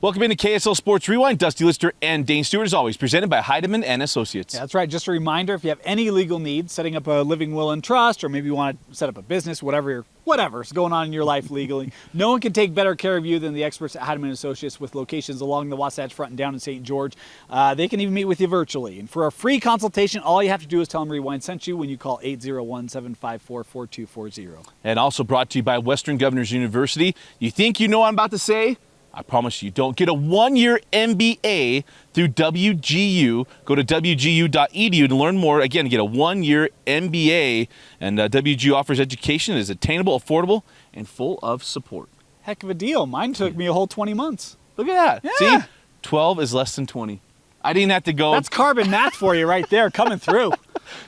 Welcome into KSL Sports Rewind. Dusty Lister and Dane Stewart, as always, presented by Heidemann and Associates. Yeah, that's right. Just a reminder, if you have any legal needs, setting up a living will and trust, or maybe you want to set up a business, whatever's going on in your life legally, no one can take better care of you than the experts at Heidemann and Associates, with locations along the Wasatch Front and down in St. George. They can even meet with you virtually. And for a free consultation, all you have to do is tell them Rewind sent you when you call 801-754-4240. And also brought to you by Western Governors University. You think you know what I'm about to say? I promise you don't. Get a one-year MBA through WGU. Go to wgu.edu to learn more. Again, get a one-year MBA. And WGU offers education that is attainable, affordable, and full of support. Heck of a deal. Mine took me a whole 20 months. Look at that. Yeah. See? 12 is less than 20. I didn't have to go. That's carbon math for you right there, coming through.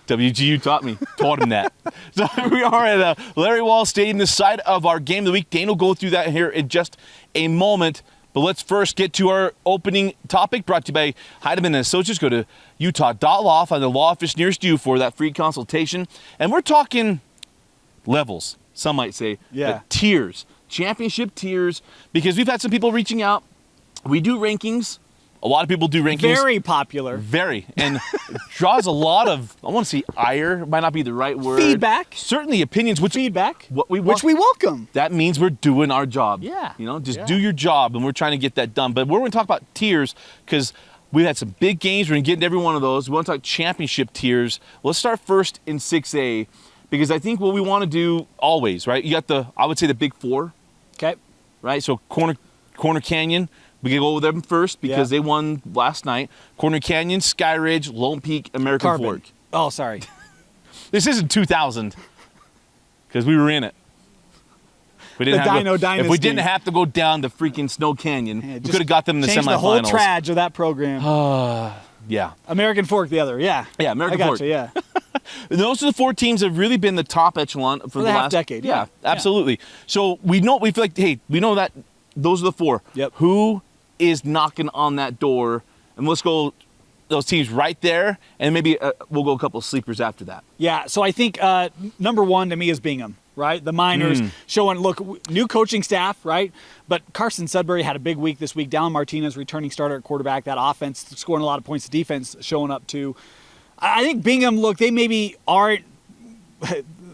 WGU taught him that. So we are at Larry Wall Stadium, the side of our game of the week. Dane will go through that here in just a moment. But let's first get to our opening topic, brought to you by Heidemann and Associates. Go to utah.law, find the law office nearest you for that free consultation. And we're talking levels, some might say. Yeah. Tiers, championship tiers, because we've had some people reaching out. We do rankings. A lot of people do rankings. Very popular. Very. And it draws a lot of, I want to say ire, might not be the right word. Feedback. Certainly opinions, which we welcome. That means we're doing our job. Yeah. You know, just do your job, and we're trying to get that done. But we're going to talk about tiers because we've had some big games. We're going to get into every one of those. We want to talk championship tiers. Let's start first in 6A, because I think what we want to do always, right? You got I would say the big four. Okay. Right? So Corner Canyon. We can go with them first because they won last night. Corner Canyon, Sky Ridge, Lone Peak, American Fork. Oh, sorry. This isn't 2000 because we were in it. We didn't Dynasty. If we didn't have to go down the freaking Snow Canyon, we could have got them in the semifinals. The whole trage of that program. Yeah. American Fork, the other. Yeah. Yeah, American Fork. Yeah. Those are the four teams that have really been the top echelon for the last decade. Yeah, absolutely. So we feel like, hey, we know that those are the four. Yep. Who is knocking on that door? And let's go those teams right there, and maybe we'll go a couple of sleepers after that. Yeah, so I think number one to me is Bingham, right? The Miners showing, look, new coaching staff, right? But Carson Sudbury had a big week this week. Dallin Martinez, returning starter at quarterback. That offense scoring a lot of points. The defense showing up too. I think Bingham, look, they maybe aren't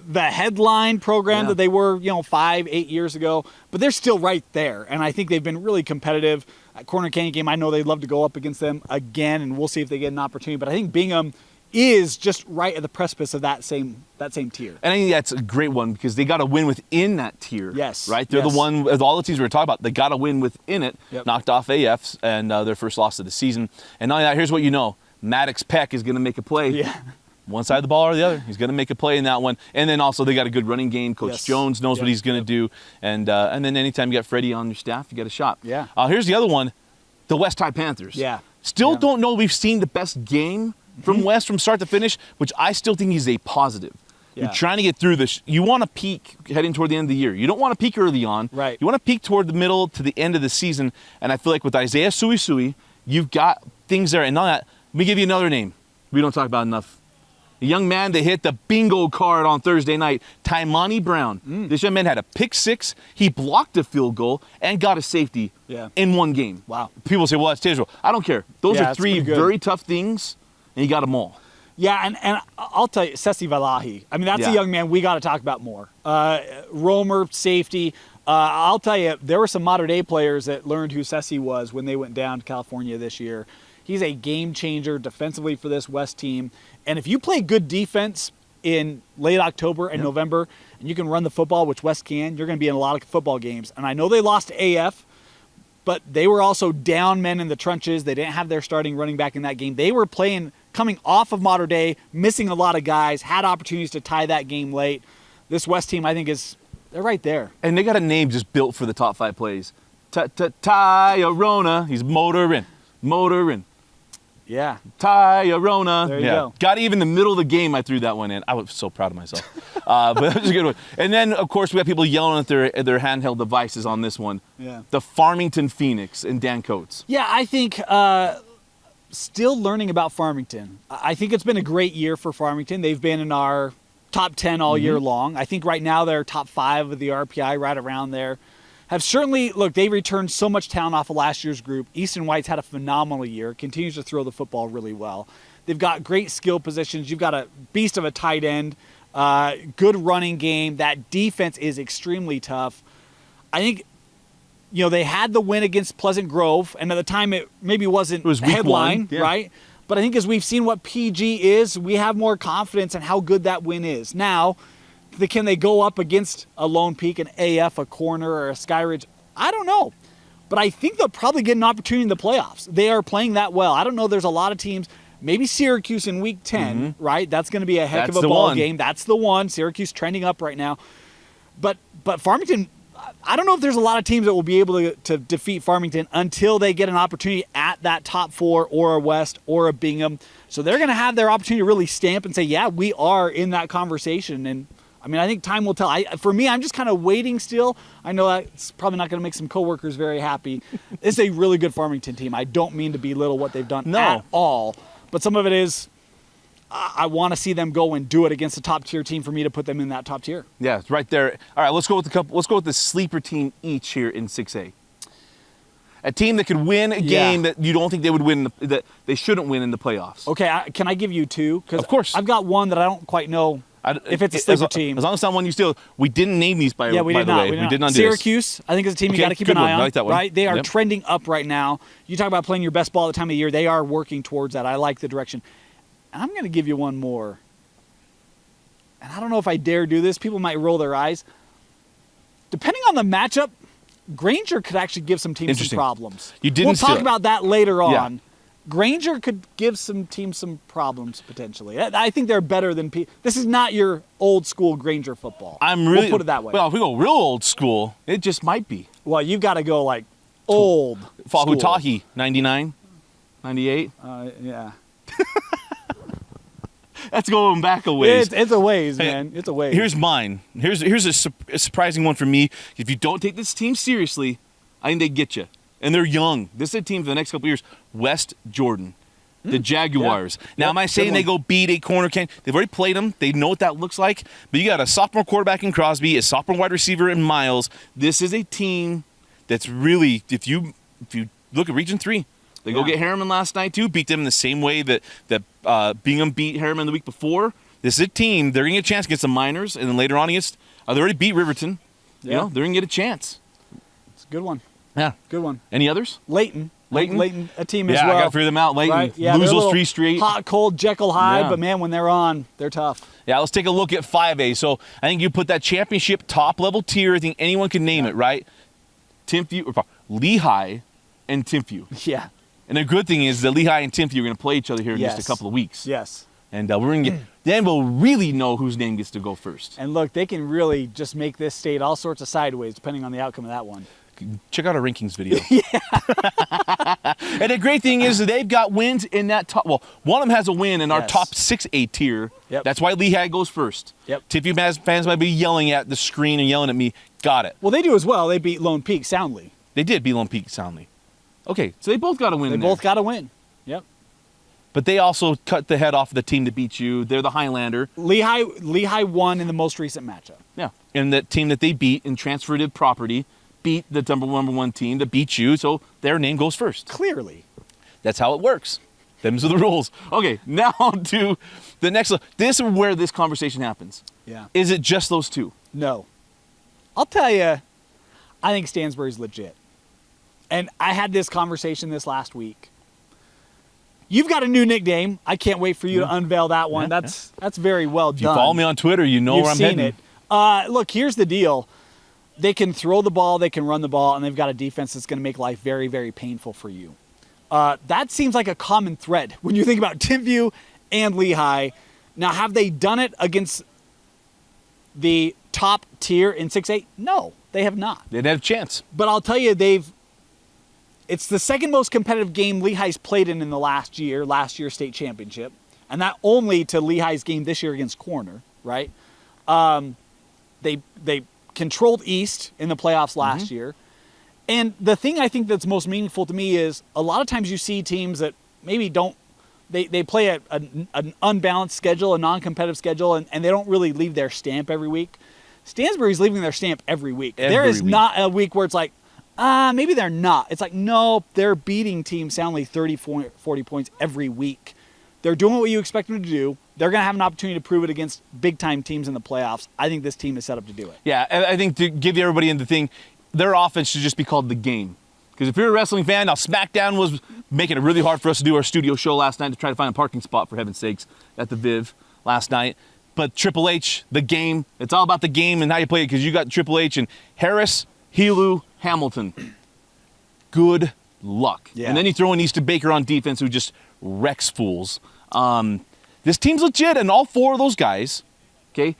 the headline program that they were, 5-8 years ago, but they're still right there. And I think they've been really competitive. At Corner Canyon game, I know they'd love to go up against them again, and we'll see if they get an opportunity. But I think Bingham is just right at the precipice of that same tier. And I think that's a great one because they got to win within that tier. Yes. Right? They're the one, with all the teams we were talking about, they got to win within it. Yep. Knocked off AFs and their first loss of the season. And not only that, here's what you know. Maddox Peck is going to make a play. Yeah. One side of the ball or the other. He's going to make a play in that one. And then also they got a good running game. Coach Jones knows what he's going to do. And then anytime you got Freddie on your staff, you got a shot. Yeah. Here's the other one. The West High Panthers. Yeah. Still don't know we've seen the best game from West from start to finish, which I still think is a positive. Yeah. You're trying to get through this. You want to peak heading toward the end of the year. You don't want to peak early on. Right. You want to peak toward the middle to the end of the season. And I feel like with Isaiah Suisui, you've got things there. And all that. Let me give you another name we don't talk about enough. A young man that hit the bingo card on Thursday night, Taimani Brown. This young man had a pick six. He blocked a field goal and got a safety in one game. Wow. People say, well, that's Israel. I don't care. Those are three very tough things, and you got them all. Yeah, and I'll tell you, Sessi Valahi. I mean, that's a young man we got to talk about more. Romer, safety. I'll tell you, there were some modern-day players that learned who Sessi was when they went down to California this year. He's a game changer defensively for this West team. And if you play good defense in late October and November, and you can run the football, which West can, you're going to be in a lot of football games. And I know they lost to AF, but they were also down men in the trenches. They didn't have their starting running back in that game. They were coming off of Mater Dei, missing a lot of guys, had opportunities to tie that game late. This West team, I think, they're right there. And they got a name just built for the top five plays. Ty-Arona. He's motoring. Yeah. Ty-Arona. There you go. Got even the middle of the game, I threw that one in. I was so proud of myself. But that was a good one. And then, of course, we have people yelling at their handheld devices on this one. Yeah. The Farmington Phoenix and Dan Coates. Yeah, I think still learning about Farmington. I think it's been a great year for Farmington. They've been in our top 10 all year long. I think right now they're top 5 of the RPI, right around there. have certainly, look, they returned so much talent off of last year's group. Easton White's had a phenomenal year, continues to throw the football really well. They've got great skill positions. You've got a beast of a tight end, good running game. That defense is extremely tough. I think, they had the win against Pleasant Grove, and at the time it maybe wasn't week headline, one, yeah. right? But I think as we've seen what PG is, we have more confidence in how good that win is. Now, can they go up against a Lone Peak, an AF, a Corner, or a Skyridge? I don't know. But I think they'll probably get an opportunity in the playoffs. They are playing that well. I don't know. There's a lot of teams, maybe Syracuse in week 10, right? That's going to be a heck of a ball game. That's the one. Syracuse trending up right now. But Farmington, I don't know if there's a lot of teams that will be able to defeat Farmington until they get an opportunity at that top 4 or a West or a Bingham. So they're going to have their opportunity to really stamp and say, yeah, we are in that conversation. And I think time will tell. For me, I'm just kind of waiting still. I know that's probably not going to make some coworkers very happy. It's a really good Farmington team. I don't mean to belittle what they've done at all. But some of it is, I want to see them go and do it against a top-tier team for me to put them in that top tier. Yeah, it's right there. All right, let's go with the sleeper team each here in 6A. A team that could win a game that you don't think they would win, that they shouldn't win in the playoffs. Okay, can I give you two? Of course. I've got one that I don't quite know. If it's a sleeper team. As long as it's not one you still, we didn't name these by the way. We did not do this. Syracuse, I think is a team you got to keep an eye on. I like that one. Right? They are trending up right now. You talk about playing your best ball at the time of the year. They are working towards that. I like the direction. And I'm going to give you one more. And I don't know if I dare do this. People might roll their eyes. Depending on the matchup, Granger could actually give some teams some problems. We'll talk about that later on. Granger could give some teams some problems potentially. I think they're better than this is not your old school Granger football. We'll put it that way. Well, if we go real old school, it just might be. Well, you've got to go like old Fahutahi, 99, 98. Yeah. That's going back a ways. It's a ways, man. It's a ways. Here's mine. Here's a surprising one for me. If you don't take this team seriously, I think they get you. And they're young. This is a team for the next couple of years. West Jordan, the Jaguars. Yeah. Now, am I saying they go beat a corner? They've already played them. They know what that looks like. But you got a sophomore quarterback in Crosby, a sophomore wide receiver in Miles. This is a team that's really, if you look at Region 3, they go get Harriman last night too, beat them in the same way that Bingham beat Harriman the week before. This is a team, they're going to get a chance against the Miners, and then later on against, they already beat Riverton. Yeah. They're going to get a chance. It's a good one. Yeah. Good one. Any others? Layton, a team as well. Yeah, I got to figure them out. Layton, right? Yeah, lose those 3 straight. Hot, cold, Jekyll Hyde, but man, when they're on, they're tough. Yeah, let's take a look at 5A. So I think you put that championship top-level tier. I think anyone can name it, right? Lehigh and Timpview. Yeah. And the good thing is that Lehigh and Timpview are going to play each other here in just a couple of weeks. Yes. And we're going to get, then we'll really know whose name gets to go first. And look, they can really just make this state all sorts of sideways depending on the outcome of that one. Check out our rankings video. And the great thing is that they've got wins in that top. Well, one of them has a win in our top 6A tier. Yep. That's why Lehigh goes first. Yep. Timpview fans might be yelling at the screen and yelling at me. Got it. Well, they do as well. They beat Lone Peak soundly. They did beat Lone Peak soundly. Okay, so they both got a win. They both got a win. Yep. But they also cut the head off of the team that beat you. They're the Highlander. Lehigh won in the most recent matchup. Yeah. And that team that they beat in transferred property beat the number one team that beat you, so their name goes first. Clearly. That's how it works. Them's are the rules. Okay, now to the next level. This is where this conversation happens. Yeah. Is it just those two? No. I'll tell you, I think Stansbury's legit. And I had this conversation this last week. You've got a new nickname. I can't wait for you to unveil that one. That's very well done. If you follow me on Twitter, you know where I'm heading. Look, here's the deal. They can throw the ball, they can run the ball, and they've got a defense that's going to make life very, very painful for you. That seems like a common thread when you think about Timpview and Lehigh. Now, have they done it against the top tier in 6A? No, they have not. They didn't have a chance. But I'll tell you, it's the second most competitive game Lehigh's played in the last year's state championship. And that only to Lehigh's game this year against Corner, right? They controlled East in the playoffs last year. And the thing I think that's most meaningful to me is a lot of times you see teams that maybe they play an unbalanced schedule, a non-competitive schedule, and they don't really leave their stamp every week. Stansbury's leaving their stamp every week. Every there is week. not a week where it's like, maybe they're not. It's like, no, they're beating teams soundly 30, 40 points every week. They're doing what you expect them to do. They're going to have an opportunity to prove it against big-time teams in the playoffs. I think this team is set up to do it. Yeah, and I think to give everybody in the thing, their offense should just be called The Game. Because if you're a wrestling fan, now SmackDown was making it really hard for us to do our studio show last night to try to find a parking spot, for heaven's sakes, at the Viv last night. But Triple H, The Game, it's all about the game and how you play it, because you got Triple H and Harris, Helu, Hamilton. Good luck. Yeah. And then you throw in Easton Baker on defense, who just wrecks fools. This team's legit, and all four of those guys, okay,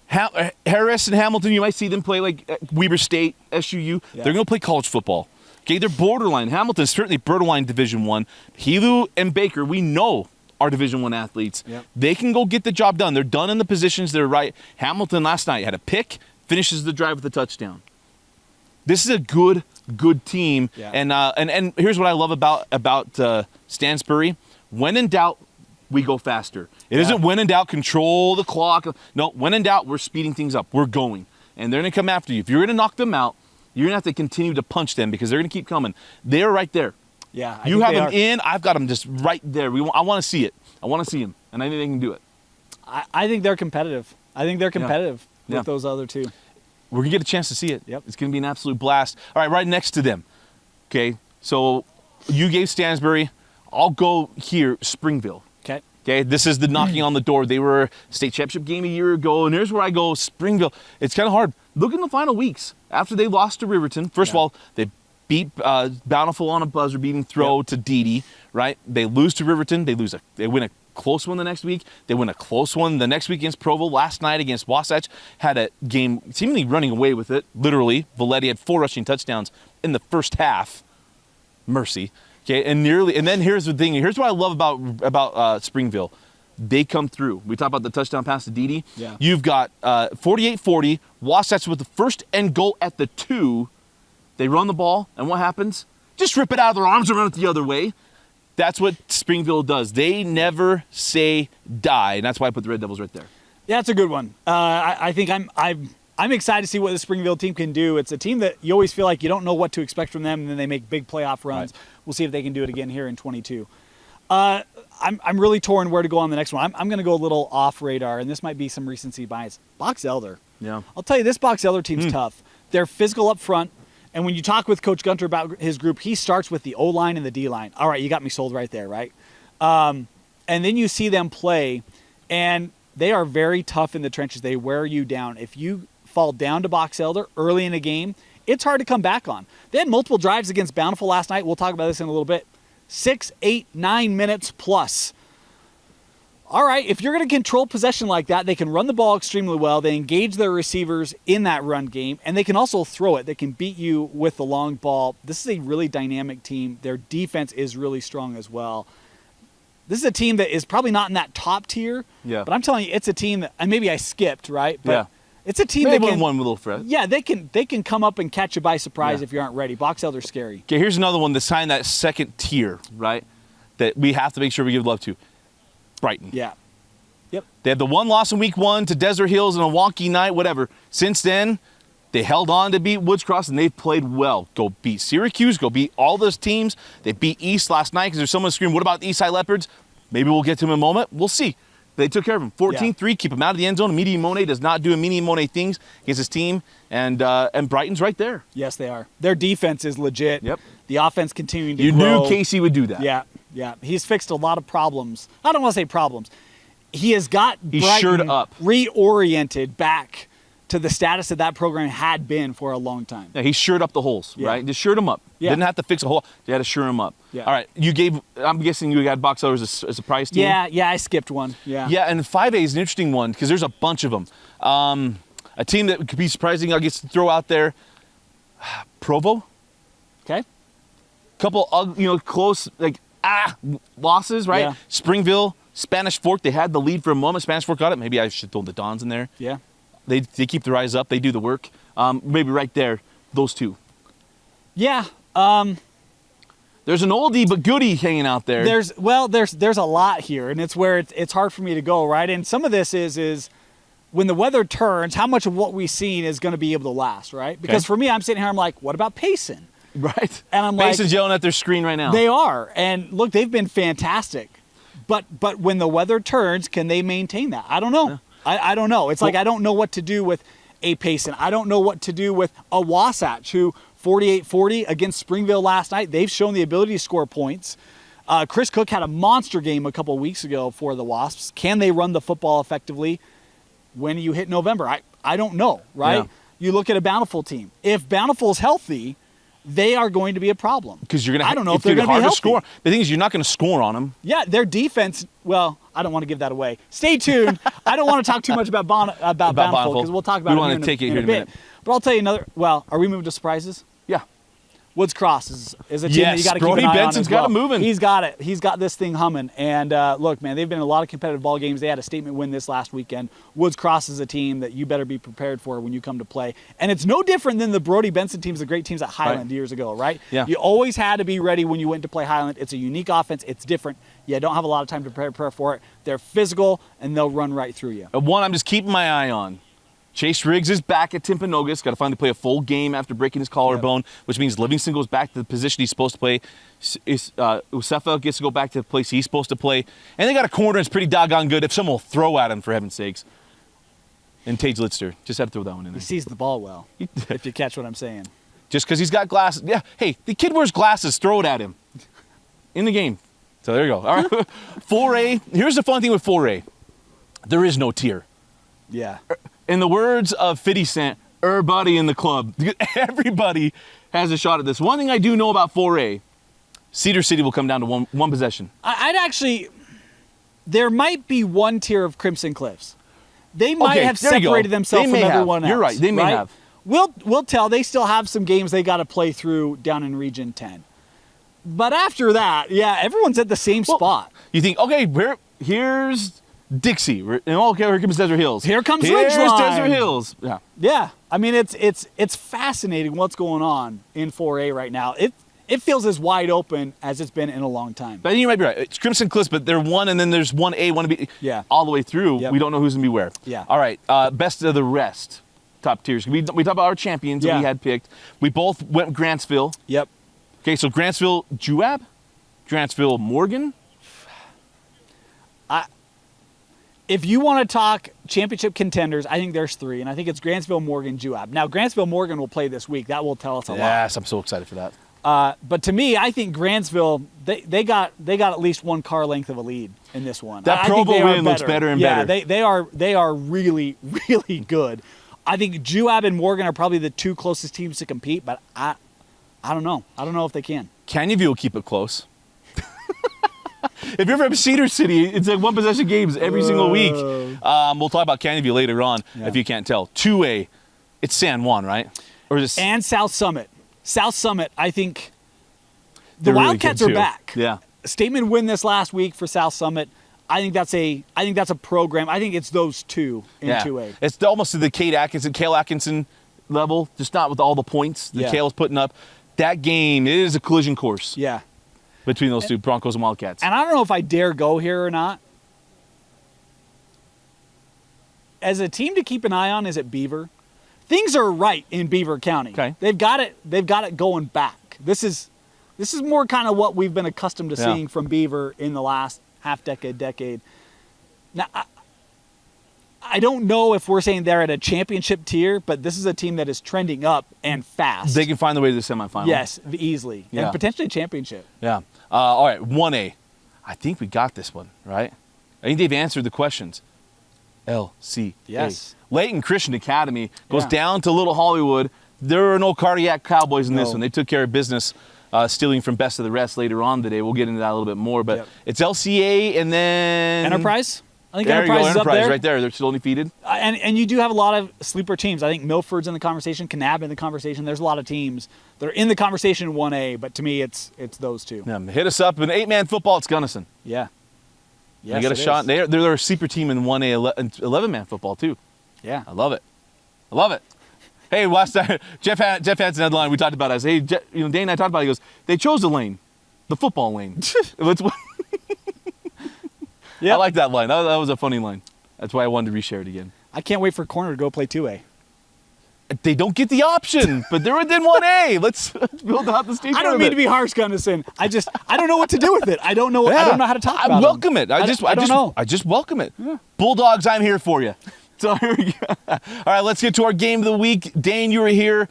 Harris and Hamilton, you might see them play like Weber State, SUU. Yeah. They're going to play college football. Okay, they're borderline. Hamilton's certainly borderline Division I. Helu and Baker, we know, are Division I athletes. Yep. They can go get the job done. They're done in the positions they're right. Hamilton last night had a pick, finishes the drive with a touchdown. This is a good team. Yeah. And here's what I love about Stansbury. When in doubt, we go faster. It isn't when in doubt, control the clock. No, when in doubt, we're speeding things up. We're going. And they're going to come after you. If you're going to knock them out, you're going to have to continue to punch them, because they're going to keep coming. They're right there. Yeah, You have them in. I've got them just right there. I want to see it. I want to see them. And I think they can do it. I think they're competitive. With Yeah. those other two. We're going to get a chance to see it. Yep. It's going to be an absolute blast. All right, right next to them. Okay, so you gave Stansbury. I'll go here, Springville. Okay. Okay, this is the knocking on the door. They were a state championship game a year ago, and here's where I go, Springville. It's kind of hard. Look in the final weeks. After they lost to Riverton, first of all, they beat Bountiful on a buzzer beating throw to Dede, right? They lose to Riverton. They win a close one the next week. They win a close one the next week against Provo. Last night against Wasatch, had a game seemingly running away with it, literally. Valetti had 4 rushing touchdowns in the first half. Mercy. Okay, and then here's the thing. Here's what I love about Springville. They come through. We talk about the touchdown pass to Dede. Yeah. You've got 48-40. Wasatch with the first and goal at the 2. They run the ball, and what happens? Just rip it out of their arms and run it the other way. That's what Springville does. They never say die, and that's why I put the Red Devils right there. Yeah, it's a good one. I think I'm excited to see what the Springville team can do. It's a team that you always feel like you don't know what to expect from them, and then they make big playoff runs. Right. We'll see if they can do it again here in 22. I'm really torn where to go on the next one. I'm going to go a little off radar, and this might be some recency bias. Box Elder. Yeah. I'll tell you, this Box Elder team's tough. They're physical up front, and when you talk with Coach Gunter about his group, he starts with the O-line and the D-line. All right, you got me sold right there, right? And then you see them play, and they are very tough in the trenches. They wear you down. If you fall down to Box Elder early in a game, it's hard to come back on. They had multiple drives against Bountiful last night. We'll talk about this in a little bit. 6, 8, 9 minutes plus. All right, if you're going to control possession like that, they can run the ball extremely well. They engage their receivers in that run game, and they can also throw it. They can beat you with the long ball. This is a really dynamic team. Their defense is really strong as well. This is a team that is probably not in that top tier, but I'm telling you, it's a team that, and maybe I skipped, right? But it's a team that can, one little threat. Yeah, they can come up and catch you by surprise if you aren't ready. Box Elder's scary. Okay, here's another one that's signed that second tier, right? That we have to make sure we give love to. Brighton. Yeah. Yep. They had the one loss in week 1 to Desert Hills and a wonky night, whatever. Since then, they held on to beat Woods Cross, and they've played well. Go beat Syracuse, go beat all those teams. They beat East last night because there's someone screaming, what about the Eastside Leopards? Maybe we'll get to them in a moment. We'll see. They took care of them. 14-3, keep them out of the end zone. Mini Monet does not do a Mini Monet things against his team, and Brighton's right there. Yes, they are. Their defense is legit. Yep. The offense continuing to You grow. knew Casey would do that. Yeah. He's fixed a lot of problems. I don't want to say problems. He has got Brighton shored up. reoriented back to the status that program had been for a long time. Yeah, he shored up the holes, right? Just shored them up. Yeah. Didn't have to fix a hole. They had to shore them up. Yeah. All right, I'm guessing you got Box Elder as a prize team? Yeah, I skipped one. Yeah. Yeah, and 5A is an interesting one because there's a bunch of them. A team that could be surprising, I guess, to throw out there, Provo. Okay. Couple, close, losses, right? Yeah. Springville, Spanish Fork, they had the lead for a moment. Spanish Fork got it. Maybe I should throw the Dons in there. Yeah. They keep their eyes up. They do the work. Maybe right there, those two. Yeah. There's an oldie but goodie hanging out there. There's a lot here, and it's where it's hard for me to go, right? And some of this is when the weather turns, how much of what we've seen is going to be able to last, right? Because for me, I'm sitting here, I'm like, what about Payson? Right. And I'm Payson's like, yelling at their screen right now. they are. And look, they've been fantastic. But when the weather turns, can they maintain that? I don't know. Yeah. I don't know. It's like I don't know what to do with a Payson. I don't know what to do with a Wasatch, who 48-40 against Springville last night. They've shown the ability to score points. Chris Cook had a monster game a couple weeks ago for the Wasps. Can they run the football effectively when you hit November? I don't know, right? Yeah. You look at a Bountiful team. If Bountiful's healthy, they are going to be a problem. Because you're going to. I don't know if they're going to be healthy. Score. The thing is, you're not going to score on them. Yeah, their defense. Well, I don't want to give that away. Stay tuned. I don't want to talk too much about Bountiful because we'll talk about we it want to take it here in a minute. But I'll tell you another. Well, are we moving to surprises? Yeah. Woods Cross is a team that you got to keep Brody an eye Benson's on as well. got it moving. He's got it. He's got this thing humming. And look, man, they've been in a lot of competitive ball games. They had a statement win this last weekend. Woods Cross is a team that you better be prepared for when you come to play. And it's no different than the Brody Benson teams, the great teams at Highland years ago, right? Yeah. You always had to be ready when you went to play Highland. It's a unique offense. It's different. You don't have a lot of time to prepare for it. They're physical, and they'll run right through you. One I'm just keeping my eye on. Chase Riggs is back at Timpanogos. Got to finally play a full game after breaking his collarbone, which means Livingston goes back to the position he's supposed to play. Usefa gets to go back to the place he's supposed to play. And they got a corner that's pretty doggone good if someone will throw at him, for heaven's sakes. And Tage Litster. Just had to throw that one in He there. sees the ball well, if you catch what I'm saying. Just because he's got glasses. Yeah, hey, the kid wears glasses. Throw it at him. In the game. So there you go. All right. 4A. Here's the fun thing with 4A. There is no tier. Yeah. In the words of 50 Cent, everybody in the club, everybody has a shot at this. One thing I do know about 4A, Cedar City will come down to one possession. I'd actually, there might be one tier of Crimson Cliffs. They might have separated themselves from everyone else. You're right, they may have. We'll tell. They still have some games they got to play through down in Region 10. But after that, yeah, everyone's at the same spot. You think, okay, here's Dixie. Here comes Desert Hills. Here comes Here's Ridgeline. Desert Hills. Yeah. Yeah. I mean, it's fascinating what's going on in 4A right now. It feels as wide open as it's been in a long time. But you might be right. It's Crimson Cliffs, but they're one, and then there's 1A, 1B. Yeah. All the way through. Yep. We don't know who's going to be where. Yeah. All right. Best of the rest. Top tiers. We talked about our champions that we had picked. We both went Grantsville. Yep. Okay, so Grantsville, Juab? Grantsville, Morgan? If you want to talk championship contenders, I think there's three, and I think it's Grantsville, Morgan, Juab. Now, Grantsville, Morgan will play this week. That will tell us a lot. Yes, I'm so excited for that. But to me, I think Grantsville, they got at least one car length of a lead in this one. That Provo win looks better and better. Yeah, they are really, really good. I think Juab and Morgan are probably the two closest teams to compete, but I don't know. I don't know if they can. Canyonville will keep it close. If you're from Cedar City, it's like one possession games every single week. We'll talk about Canyonville later on if you can't tell. 2A, it's San Juan, right? Or is it and South Summit. South Summit, I think the Wildcats are back. Yeah. Statement win this last week for South Summit. I think that's a program. I think it's those two in 2A. It's almost to the Cale Atkinson level, just not with all the points that Cale's putting up. That game, it is a collision course. Yeah. Between those two, Broncos and Wildcats. And I don't know if I dare go here or not. As a team to keep an eye on, is it Beaver? Things are right in Beaver County. Okay. They've got it going back. This is more kind of what we've been accustomed to seeing from Beaver in the last half decade. Now, I don't know if we're saying they're at a championship tier, but this is a team that is trending up and fast. They can find their way to the semifinal. Yes, easily. Yeah. And potentially championship. Yeah. All right, 1A. I think we got this one, right? I think they've answered the questions. LC. Yes. Layton Christian Academy goes down to Little Hollywood. There are no cardiac Cowboys in this one. They took care of business, stealing from Best of the Rest later on today. We'll get into that a little bit more. But it's LCA and then... Enterprise? I think there Enterprise you go, is up there. right there. They're still undefeated. And you do have a lot of sleeper teams. I think Milford's in the conversation, Kanab in the conversation. There's a lot of teams that are in the conversation in 1A, but to me, it's those two. Yeah, hit us up in 8-man football. It's Gunnison. Yeah. Yes, they get a shot. They're a sleeper team in 1A 11-man football too. Yeah, I love it. Hey, last time Jeff Hansen had the line we talked about. I said, hey, Dane and I talked about it. He goes, they chose the lane, the football lane. I like that line. That was a funny line. That's why I wanted to reshare it again. I can't wait for corner to go play 2A. They don't get the option, but they're within 1A. Let's build out the state I don't mean to be harsh, Gunnison. I don't know what to do with it. I don't know how to talk about it. I welcome it. I just welcome it. Yeah. Bulldogs, I'm here for you. So here we go. All right, let's get to our game of the week. Dane, you were here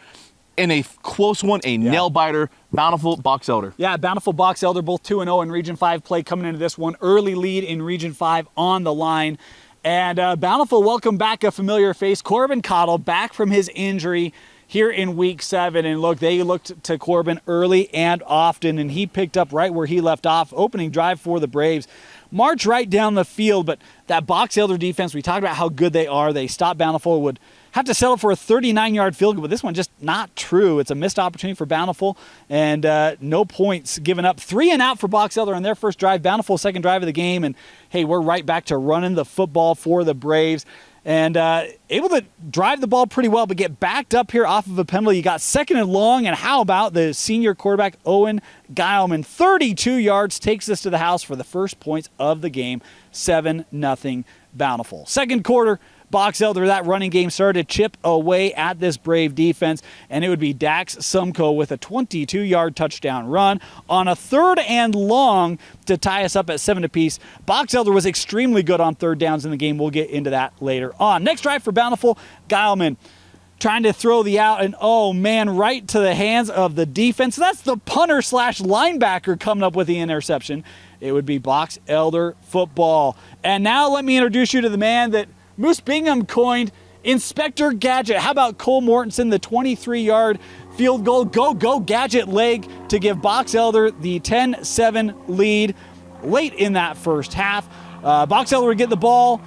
in a close one, a nail biter. Bountiful, Box Elder. Yeah, Bountiful, Box Elder, both 2-0 in Region 5 play coming into this one. Early lead in Region 5 on the line. And Bountiful welcome back a familiar face, Corbin Cottle, back from his injury here in Week 7. And look, they looked to Corbin early and often, and he picked up right where he left off. Opening drive for the Braves. March right down the field, but that Box Elder defense, we talked about how good they are. They stopped Bountiful, would have to settle for a 39-yard field goal, but this one just not true. It's a missed opportunity for Bountiful, and no points given up. 3 and out for Box Elder on their first drive. Bountiful, second drive of the game, and hey, we're right back to running the football for the Braves. And able to drive the ball pretty well, but get backed up here off of a penalty. You got second and long, and how about the senior quarterback, Owen Geilman, 32 yards, takes this to the house for the first points of the game, 7-0 Bountiful. Second quarter, Box Elder, that running game started to chip away at this Brave defense, and it would be Dax Sumko with a 22-yard touchdown run on a third and long to tie us up at 7 apiece. Box Elder was extremely good on third downs in the game. We'll get into that later on. Next drive for Bountiful, Geilman trying to throw the out, and oh man, right to the hands of the defense. That's the punter slash linebacker coming up with the interception. It would be Box Elder football. And now let me introduce you to the man that Moose Bingham coined Inspector Gadget. How about Cole Mortensen, the 23-yard field goal? Go Gadget leg to give Box Elder the 10-7 lead late in that first half. Box Elder would get the ball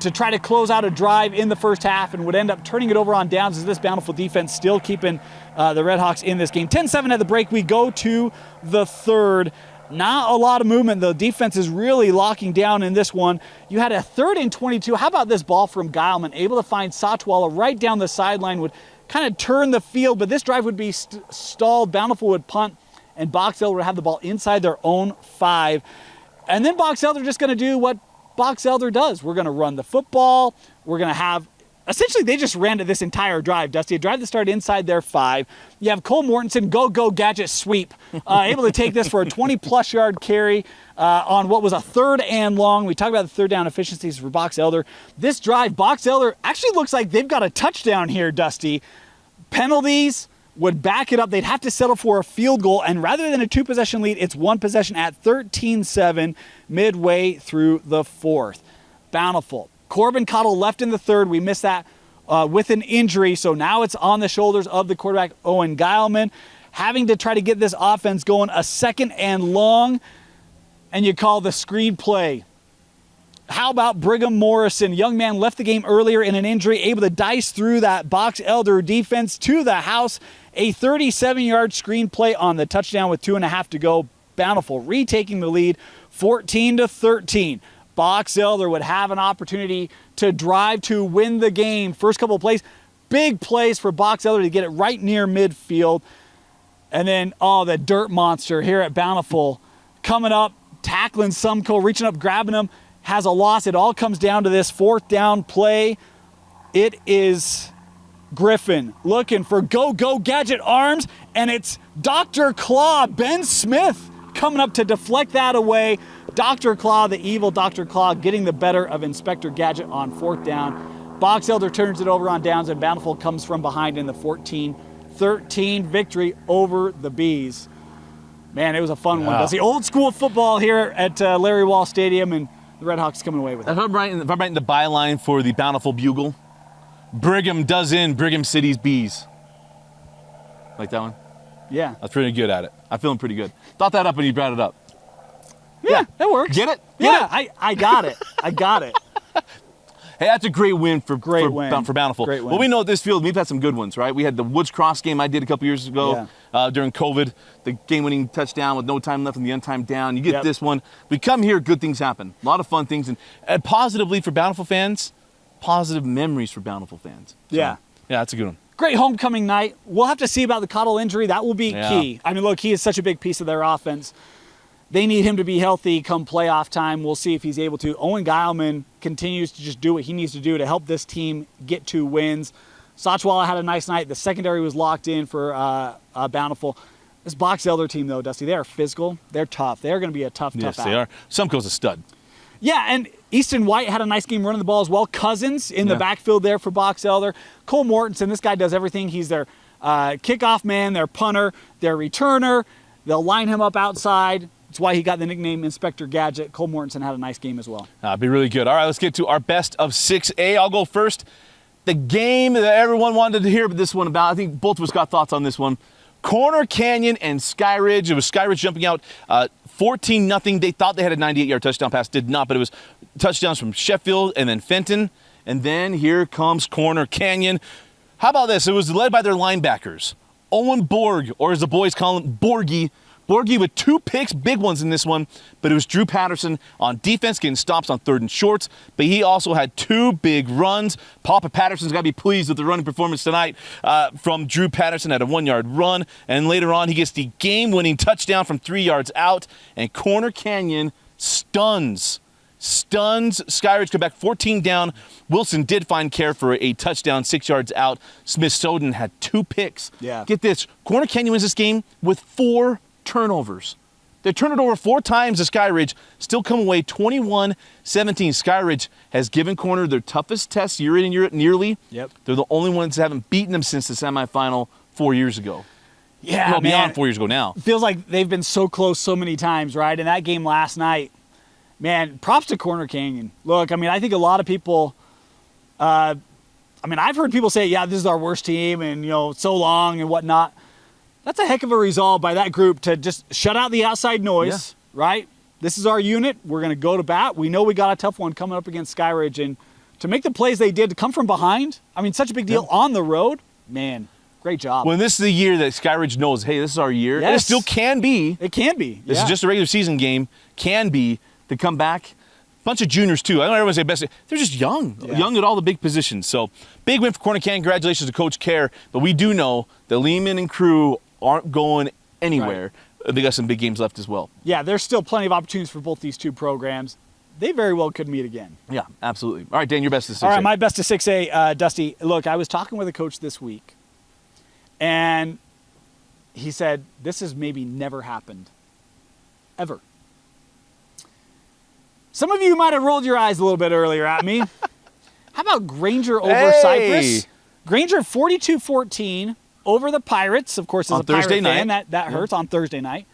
to try to close out a drive in the first half and would end up turning it over on downs as this Bountiful defense still keeping the Redhawks in this game. 10-7 at the break. We go to the third. Not a lot of movement. The defense is really locking down in this one. You had a 3rd and 22. How about this ball from Geilman? Able to find Satwala right down the sideline, would kind of turn the field, but this drive would be stalled. Bountiful would punt, and Box Elder would have the ball inside their own 5. And then Box Elder just going to do what Box Elder does. We're going to run the football. We're going to have... Essentially, they just ran to this entire drive, Dusty. A drive that started inside their 5. You have Cole Mortensen, go Gadget sweep, able to take this for a 20-plus yard carry on what was a 3rd and long. We talked about the third down efficiencies for Box Elder. This drive, Box Elder actually looks like they've got a touchdown here, Dusty. Penalties would back it up. They'd have to settle for a field goal, and rather than a 2-possession lead, it's 1 possession at 13-7 midway through the 4th. Bountiful. Corbin Cottle left in the 3rd. We missed that with an injury, so now it's on the shoulders of the quarterback, Owen Geilman, having to try to get this offense going. A 2nd and long, and you call the screenplay. How about Brigham Morrison? Young man left the game earlier in an injury, able to dice through that Box Elder defense to the house. A 37-yard screenplay on the touchdown with 2.5 to go. Bountiful retaking the lead, 14-13. Box Elder would have an opportunity to drive to win the game. First couple of plays, big plays for Box Elder to get it right near midfield. And then, the dirt monster here at Bountiful coming up, tackling Sumko, reaching up, grabbing him, has a loss. It all comes down to this 4th down play. It is Griffin looking for go Gadget arms, and it's Dr. Claw, Ben Smith, coming up to deflect that away. Dr. Claw, the evil Dr. Claw, getting the better of Inspector Gadget on 4th down. Box Elder turns it over on downs, and Bountiful comes from behind in the 14-13 victory over the Bees. Man, it was a fun one. That's the old school football here at Larry Wall Stadium, and the Redhawks coming away with it. If I'm writing the byline for the Bountiful Bugle, Brigham does in Brigham City's Bees. Like that one? Yeah. I was pretty good at it. I'm feeling pretty good. Thought that up when you brought it up. Yeah, that works. Get it? I got it. I got it. Hey, that's a great win for Great Bountiful. win. Well, we know at this field, we've had some good ones, right? We had the Woods Cross game I did a couple years ago during COVID, the game-winning touchdown with no time left in the untimed down. You get this one. We come here, good things happen. A lot of fun things. And positively for Bountiful fans, positive memories for Bountiful fans. So, yeah, that's a good one. Great homecoming night. We'll have to see about the Cottle injury. That will be key. I mean, look, he is such a big piece of their offense. They need him to be healthy come playoff time. We'll see if he's able to. Owen Geilman continues to just do what he needs to do to help this team get 2 wins. Sachwala had a nice night. The secondary was locked in for Bountiful. This Box Elder team, though, Dusty, they are physical. They're tough. They're going to be a tough Yes, out. they are. Sumco's a stud. Yeah, and Easton White had a nice game running the ball as well. Cousins in the backfield there for Box Elder. Cole Mortensen, this guy does everything. He's their kickoff man, their punter, their returner. They'll line him up outside. That's why he got the nickname Inspector Gadget. Cole Mortensen had a nice game as well. Be really good. All right, let's get to our best of 6A. I'll go first. The game that everyone wanted to hear this one about, I think both of us got thoughts on this one. Corner Canyon and Skyridge. It was Skyridge jumping out 14-0. They thought they had a 98-yard touchdown pass. Did not, but it was touchdowns from Sheffield and then Fenton. And then here comes Corner Canyon. How about this? It was led by their linebackers. Owen Borg, or as the boys call him, Borgie. Borgie with 2 picks, big ones in this one, but it was Drew Patterson on defense getting stops on 3rd and shorts, but he also had 2 big runs. Papa Patterson's got to be pleased with the running performance tonight from Drew Patterson at a 1-yard run, and later on he gets the game-winning touchdown from 3 yards out, and Corner Canyon stuns Skyridge. Come back 14 down. Wilson did find care for a touchdown 6 yards out. Smith-Soden had 2 picks. Yeah. Get this, Corner Canyon wins this game with 4 turnovers. They turned it over 4 times to Skyridge, still come away 21-17. Skyridge has given Corner their toughest test year in and year out nearly. Yep. They're the only ones that haven't beaten them since the semifinal 4 years ago. Yeah, well, man. beyond 4 years ago now. Feels like they've been so close so many times, right? And that game last night, man, props to Corner Canyon. Look, I mean, I think a lot of people, I've heard people say, yeah, this is our worst team and, so long and whatnot. That's a heck of a resolve by that group to just shut out the outside noise, right? This is our unit. We're going to go to bat. We know we got a tough one coming up against Skyridge. And to make the plays they did, to come from behind, such a big deal on the road, man, great job. When this is the year that Skyridge knows, hey, this is our year. Yes. And it still can be. It can be. This is just a regular season game. Can be to come back. Bunch of juniors, too. I don't everyone say best. They're just young. Yeah. Young at all the big positions. So, big win for Corner Canyon. Congratulations to Coach Kerr. But we do know that Lehman and crew aren't going anywhere. Right. They got some big games left as well. Yeah, there's still plenty of opportunities for both these 2 programs. They very well could meet again. Yeah, absolutely. All right, Dan, your best of 6A. All right, my best of 6A, Dusty. Look, I was talking with a coach this week, and he said, this has maybe never happened. Ever. Some of you might have rolled your eyes a little bit earlier at me. How about Granger over Cypress? Granger 42-14 over the Pirates. Of course, as a Pirate fan, that hurts on Thursday night.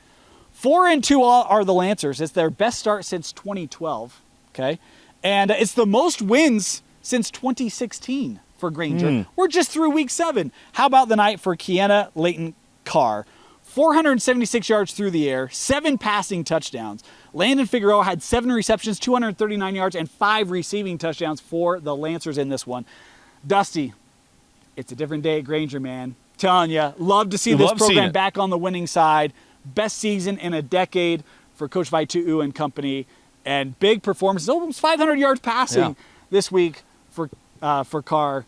4-2 are the Lancers. It's their best start since 2012. Okay, and it's the most wins since 2016 for Granger. We're just through week 7. How about the night for Kiana Layton Carr? 476 yards through the air, 7 passing touchdowns. Landon Figueroa had 7 receptions, 239 yards, and 5 receiving touchdowns for the Lancers in this one. Dusty, it's a different day at Granger, man. Telling you, love to see this program back on the winning side. Best season in a decade for Coach Vaitu'u and company, and big performances. Almost 500 yards passing this week for Carr.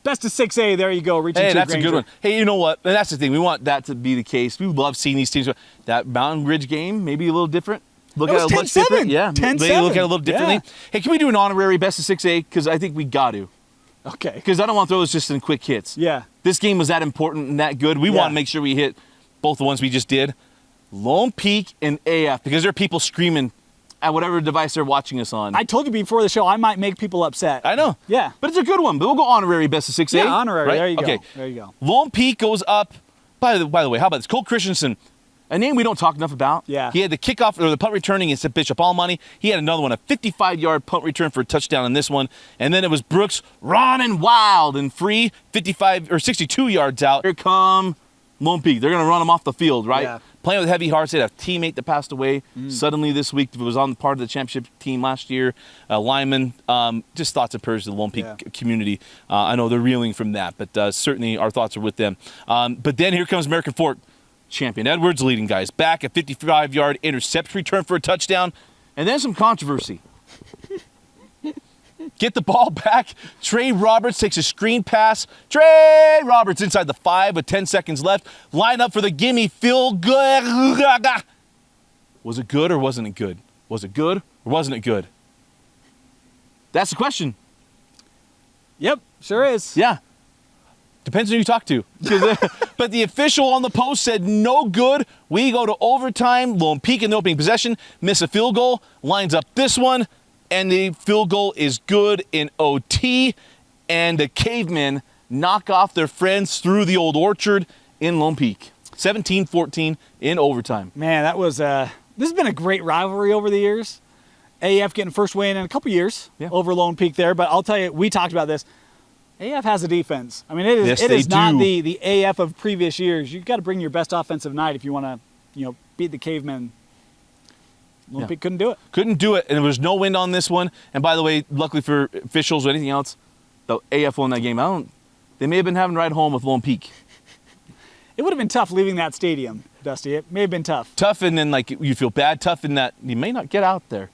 Best of 6A, there you go. Reaching hey, that's Granger. a good one. Hey, you know what? And that's the thing. We want that to be the case. We love seeing these teams. That Mountain Ridge game, maybe a little different. Look at it much different. Yeah, 10-7. They look at it a little differently. Yeah. Hey, can we do an honorary best of 6A? Because I think we got to. Okay. Because I don't want to throw this just in quick hits. Yeah. This game was that important and that good. We want to make sure we hit both the ones we just did. Lone Peak and AF, because there are people screaming at whatever device they're watching us on. I told you before the show I might make people upset. I know. Yeah. But it's a good one. But we'll go honorary best of 6A. Yeah, honorary. Right? There you go. Okay. There you go. Lone Peak goes up. By the way, how about this? Cole Christensen, a name we don't talk enough about. Yeah. He had the kickoff or the punt returning against Bishop Almonte. He had another one, a 55-yard punt return for a touchdown in this one. And then it was Brooks running wild and free, 55 or 62 yards out. Here come Lone Peak. They're going to run them off the field, right? Yeah. Playing with heavy hearts. They had a teammate that passed away suddenly this week. It was on part of the championship team last year. Lyman. Just thoughts and prayers to the Lone Peak community. I know they're reeling from that, but certainly our thoughts are with them. But then here comes American Fork. Champion Edwards leading guys back, a 55-yard interception return for a touchdown, and then some controversy. Get the ball back. Trey Roberts takes a screen pass. Trey Roberts inside the 5 with 10 seconds left. Line up for the gimme. Feel good. Was it good or wasn't it good? Was it good or wasn't it good? That's the question. Yep, sure is. Yeah. Depends on who you talk to. But the official on the post said no good. We go to overtime. Lone Peak in the opening possession. Miss a field goal. Lines up this one. And the field goal is good in OT. And the Cavemen knock off their friends through the old orchard in Lone Peak. 17-14 in overtime. Man, that was this has been a great rivalry over the years. AF getting first win in a couple years over Lone Peak there. But I'll tell you, we talked about this. AF has a defense. I mean, it is not the AF of previous years. You've got to bring your best offensive night if you want to, beat the Cavemen. Lone Peak couldn't do it. Couldn't do it, and there was no wind on this one. And by the way, luckily for officials or anything else, the AF won that game. They may have been having to ride home with Lone Peak. It would have been tough leaving that stadium, Dusty. It may have been tough. Tough, and then you feel bad. Tough in that you may not get out there.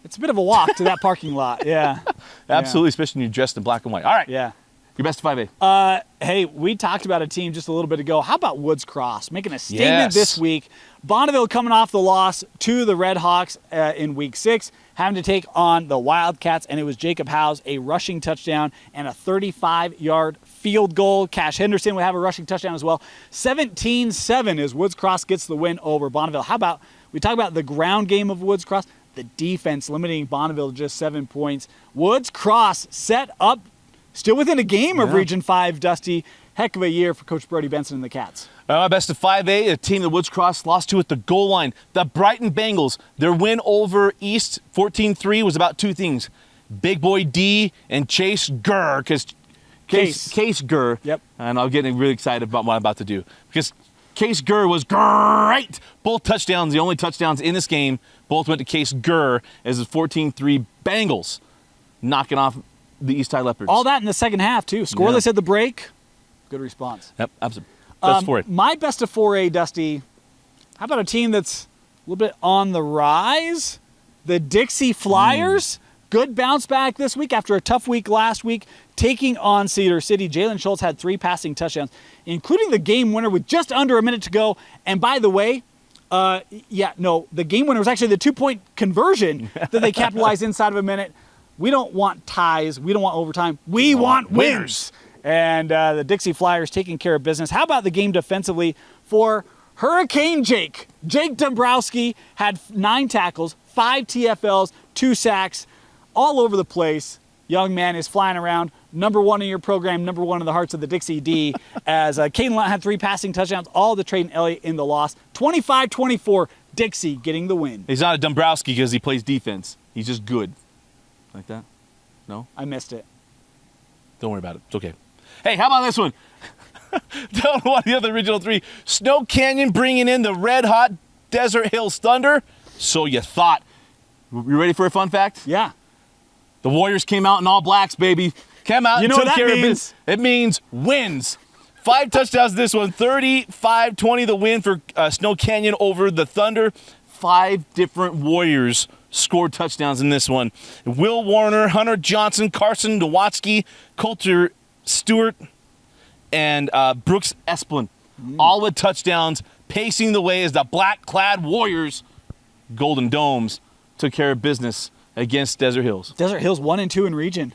It's a bit of a walk to that parking lot. Yeah. Absolutely, especially when you're dressed in black and white. All right. Yeah. Your best 5A. Hey, we talked about a team just a little bit ago. How about Woods Cross making a statement this week? Bonneville coming off the loss to the Red Hawks in Week 6, having to take on the Wildcats, and it was Jacob Howe's a rushing touchdown and a 35-yard field goal. Cash Henderson would have a rushing touchdown as well. 17-7 as Woods Cross gets the win over Bonneville. How about we talk about the ground game of Woods Cross? The defense limiting Bonneville to just 7 points. Woods Cross set up still within a game of Region 5, Dusty. Heck of a year for Coach Brody Benson and the Cats. My best of 5A, a team that Woods Cross lost to at the goal line. The Brighton Bengals, their win over East 14-3 was about two things. Big Boy D and Chase Gurr, because Case Gurr. Yep. And I'm getting really excited about what I'm about to do. Because Case Gurr was great. Both touchdowns, the only touchdowns in this game, both went to Case Gurr as the 14-3 Bengals knocking off the East High Leopards. All that in the second half, too. Scoreless at the break. Good response. Yep, absolutely. Best for it. My best of 4A, Dusty. How about a team that's a little bit on the rise? The Dixie Flyers. Good bounce back this week after a tough week last week, taking on Cedar City. Jalen Schultz had 3 passing touchdowns, including the game winner with just under a minute to go. And by the way, the game winner was actually the 2-point conversion that they capitalized inside of a minute. We don't want ties. We don't want overtime. We want winners. And the Dixie Flyers taking care of business. How about the game defensively for Hurricane Jake? Jake Dombrowski had 9 tackles, 5 TFLs, 2 sacks, all over the place. Young man is flying around. Number 1 in your program, number 1 in the hearts of the Dixie D. As Caden Lunt had 3 passing touchdowns, all the Trade and Elliott in the loss. 25-24, Dixie getting the win. He's not a Dombrowski because he plays defense. He's just good. Like that? No? I missed it. Don't worry about it. It's okay. Hey, how about this one? Don't want the other Regional 3. Snow Canyon bringing in the red-hot Desert Hills Thunder. So you thought. You ready for a fun fact? Yeah. The Warriors came out in all blacks, baby. Came out and took care of business. It means wins. 5 touchdowns this one. 35-20 the win for Snow Canyon over the Thunder. 5 different Warriors scored touchdowns in this one. Will Warner, Hunter Johnson, Carson Nowatzki, Coulter Stewart, and Brooks Esplin. All with touchdowns, pacing the way as the black-clad Warriors, Golden Domes, took care of business against Desert Hills. Desert Hills 1 and 2 in region.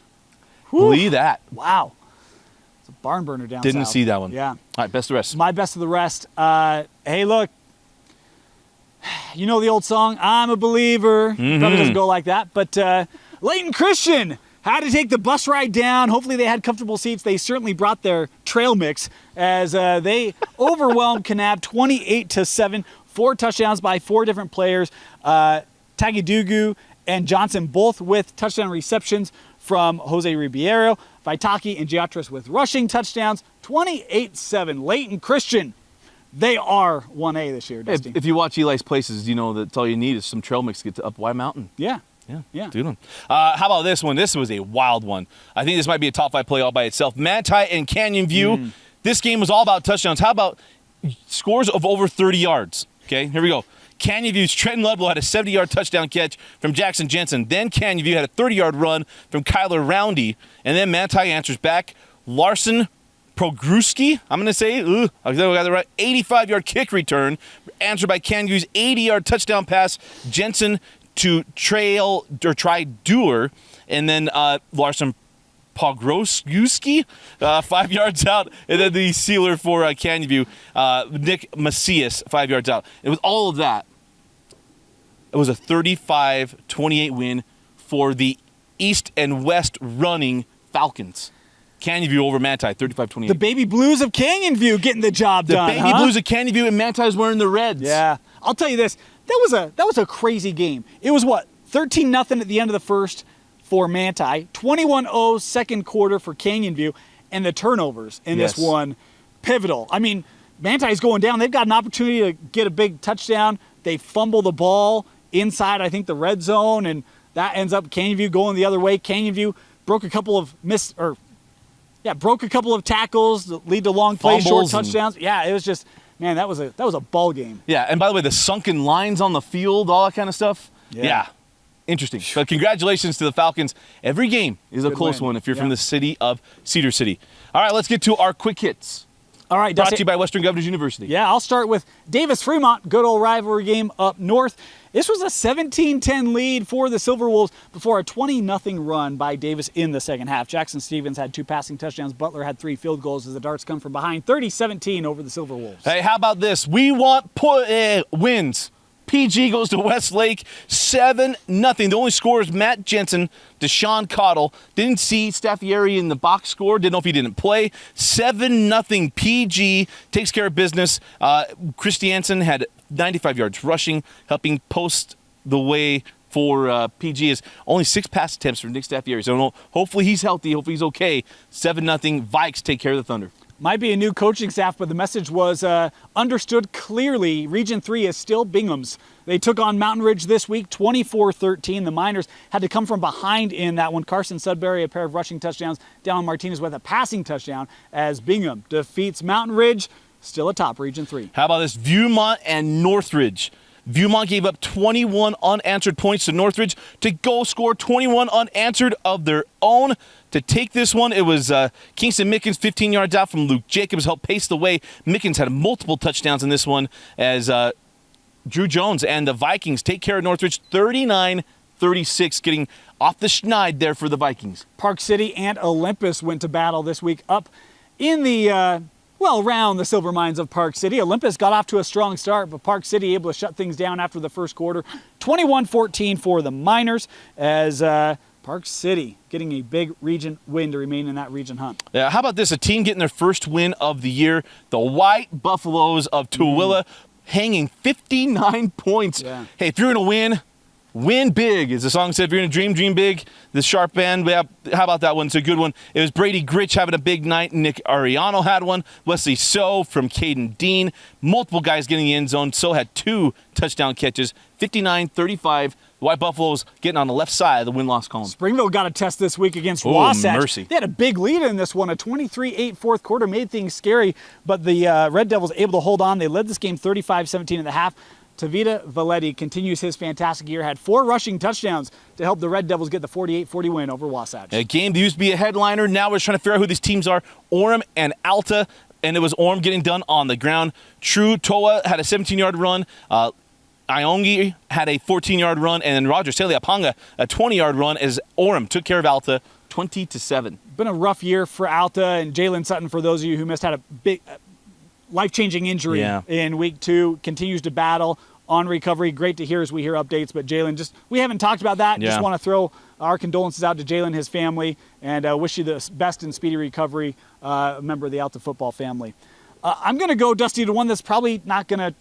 Believe that. Wow. It's a barn burner down Didn't south. see that one. Yeah. All right, best of the rest. My best of the rest. Hey, look. You know the old song, I'm a believer. Probably doesn't go like that. But Layton Christian had to take the bus ride down. Hopefully they had comfortable seats. They certainly brought their trail mix as they overwhelmed Kanab 28-7. 4 touchdowns by 4 different players. Tagidugu and Johnson both with touchdown receptions from Jose Ribeiro. Vaitaki and Giatris with rushing touchdowns. 28-7. Layton Christian. They are 1A this year, Dusty. If you watch Eli's Places, you know that's all you need is some trail mix to get to up Y Mountain. Yeah. Yeah. Dude. How about this one? This was a wild one. I think this might be a top 5 play all by itself. Manti and Canyon View. This game was all about touchdowns. How about scores of over 30 yards? Okay, here we go. Canyon View's Trenton Ludlow had a 70-yard touchdown catch from Jackson Jensen. Then Canyon View had a 30-yard run from Kyler Roundy. And then Manti answers back. Larson Pogruski, I'm going to say, I got it right, 85-yard kick return, answered by Canview's 80-yard touchdown pass, Jensen to try Doer, and then Larson Pogruski, 5 yards out, and then the sealer for Canview, Nick Macias, 5 yards out. And with all of that, it was a 35-28 win for the East and West running Falcons. Canyon View over Manti, 35-28. The Baby Blues of Canyon View getting the job done. The Baby Blues of Canyon View, and Manti's wearing the Reds. Yeah, I'll tell you this. That was a crazy game. It was 13-0 at the end of the first for Manti, 21-0 second quarter for Canyon View, and the turnovers in this one pivotal. I mean, Manti's going down. They've got an opportunity to get a big touchdown. They fumble the ball inside, I think, the red zone, and that ends up Canyon View going the other way. Canyon View broke a couple of tackles that lead to long plays, short touchdowns. Yeah, it was just, man, that was a ball game. Yeah, and by the way, the sunken lines on the field, all that kind of stuff. Yeah. Interesting. But congratulations to the Falcons. Every game is a close one if you're from the city of Cedar City. All right, let's get to our quick hits. All right, brought to you by Western Governors University. Yeah, I'll start with Davis-Fremont, good old rivalry game up north. This was a 17-10 lead for the Silver Wolves before a 20-0 run by Davis in the second half. Jackson Stevens had 2 passing touchdowns. Butler had 3 field goals as the Darts come from behind, 30-17 over the Silver Wolves. Hey, how about this? We want wins. PG goes to Westlake, 7-0. The only scorers, Matt Jensen, Deshaun Cottle. Didn't see Staffieri in the box score. Didn't know if he didn't play. 7-0 PG takes care of business. Christiansen had 95 yards rushing, helping post the way for PG. Is only 6 pass attempts for Nick Staffieri. So hopefully he's healthy. Hopefully he's okay. 7-0. Vikes take care of the Thunder. Might be a new coaching staff, but the message was understood clearly. Region 3 is still Bingham's. They took on Mountain Ridge this week, 24-13. The Miners had to come from behind in that one. Carson Sudbury, a pair of rushing touchdowns. Dallin Martinez with a passing touchdown as Bingham defeats Mountain Ridge, still atop Region 3. How about this? Viewmont and Northridge. Viewmont gave up 21 unanswered points to Northridge to go score 21 unanswered of their own. To take this one, it was Kingston Mickens, 15 yards out from Luke Jacobs, helped pace the way. Mickens had multiple touchdowns in this one as Drew Jones and the Vikings take care of Northridge 39-36, getting off the schneid there for the Vikings. Park City and Olympus went to battle this week up in the around the silver mines of Park City. Olympus got off to a strong start, but Park City able to shut things down after the first quarter. 21-14 for the Miners as Park City getting a big region win to remain in that region hunt. Yeah, how about this? A team getting their first win of the year. The White Buffaloes of Tooele hanging 59 points. Yeah. Hey, if you're going to win big, as the song said. If you're going to dream big. The Sharp Band, how about that one? It's a good one. It was Brady Gritch having a big night. Nick Ariano had one. Wesley So from Caden Dean. Multiple guys getting the end zone. So had 2 touchdown catches. 59-35. The White Buffaloes getting on the left side of the win-loss column. Springville got a test this week against Wasatch. Mercy. They had a big lead in this one. A 23-8 fourth quarter made things scary, but the Red Devils able to hold on. They led this game 35-17 at the half. Tavita Valetti continues his fantastic year, had 4 rushing touchdowns to help the Red Devils get the 48-40 win over Wasatch. A game that used to be a headliner. Now we're trying to figure out who these teams are. Orem and Alta, and it was Orem getting done on the ground. True Toa had a 17-yard run. Iongi had a 14-yard run, and then Roger Seliapanga a 20-yard run as Orem took care of Alta 20-7. Been a rough year for Alta, and Jalen Sutton, for those of you who missed, had a big life-changing injury in week 2, continues to battle on recovery. Great to hear as we hear updates, but Jalen, we haven't talked about that. Just want to throw our condolences out to Jalen, his family, and wish you the best and speedy recovery, a member of the Alta football family. I'm going to go, Dusty, to one that's probably not going to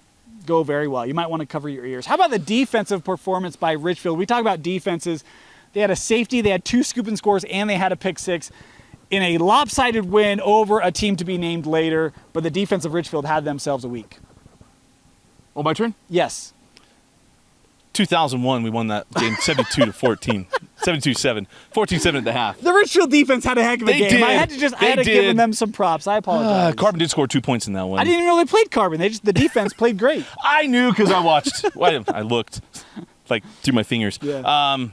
go very well. You might want to cover your ears. How about the defensive performance by Richfield? We talk about defenses. They had a safety, they had 2 scoop and scores, and they had a pick 6 in a lopsided win over a team to be named later, but the defense of Richfield had themselves a week. Oh, my turn? Yes. 2001, we won that game 72-14. 72-7. 14-7 at the half. The Richfield defense had a heck of a game. Did. I had to give them some props. I apologize. Carbon did score 2 points in that one. I didn't even know they played Carbon. The defense played great. I knew because I watched. I looked through my fingers. Yeah.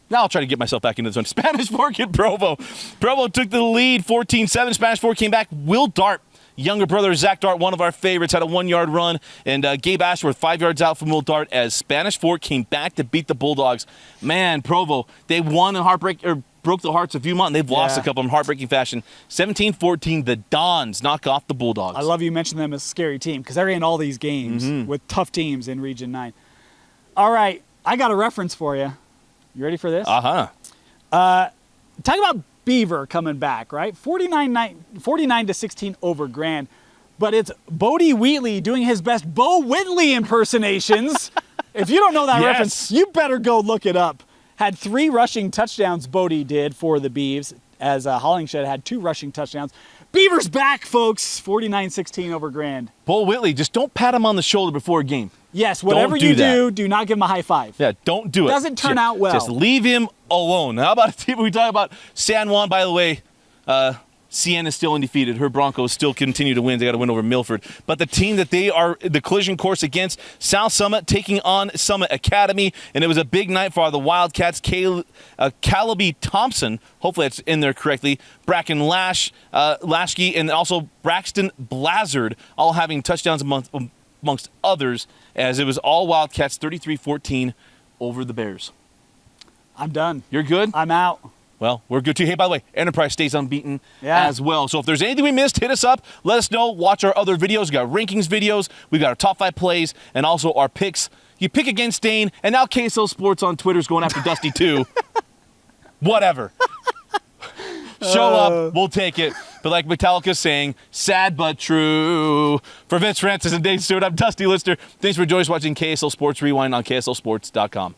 Now I'll try to get myself back into the zone. Spanish Fork at Provo. Provo took the lead 14-7. Spanish Fork came back. Will Dart, younger brother of Zach Dart, one of our favorites, had a 1-yard run. And Gabe Ashworth, 5 yards out from Will Dart as Spanish Fork came back to beat the Bulldogs. Man, Provo, they won in broke the hearts of Viewmont, and they've lost a couple in heartbreaking fashion. 17-14, the Dons knock off the Bulldogs. I love you mentioned them as a scary team because they're in all these games with tough teams in Region 9. All right, I got a reference for you. You ready for this? Uh-huh. Talk about Beaver coming back, right? 49-16 over Grand. But it's Bodie Wheatley doing his best Bo Whitley impersonations. If you don't know that reference, you better go look it up. Had 3 rushing touchdowns, Bodie did, for the Beavs, as Hollingshed had 2 rushing touchdowns. Beaver's back, folks. 49-16 over Grand. Bo Whitley, just don't pat him on the shoulder before a game. Yes, whatever you do not give him a high five. Yeah, don't do it. Doesn't turn out well. Just leave him alone. How about a team we talk about? San Juan, by the way, Sienna is still undefeated. Her Broncos still continue to win. They got to win over Milford. But the team that they are the collision course against, South Summit taking on Summit Academy. And it was a big night for the Wildcats. Calaby Thompson, hopefully that's in there correctly, Bracken Lashke, and also Braxton Blazard, all having touchdowns amongst others, as it was all Wildcats 33-14 over the Bears. I'm done. You're good? I'm out. Well, we're good too. Hey, by the way, Enterprise stays unbeaten as well. So if there's anything we missed, hit us up. Let us know. Watch our other videos. We got rankings videos. We got our top 5 plays and also our picks. You pick against Dane, and now KSL Sports on Twitter is going after Dusty too. Whatever. Show up. We'll take it. But like Metallica's saying, sad but true. For Vince Francis and Dane Stewart, I'm Dusty Lister. Thanks for joining us watching KSL Sports Rewind on KSLSports.com.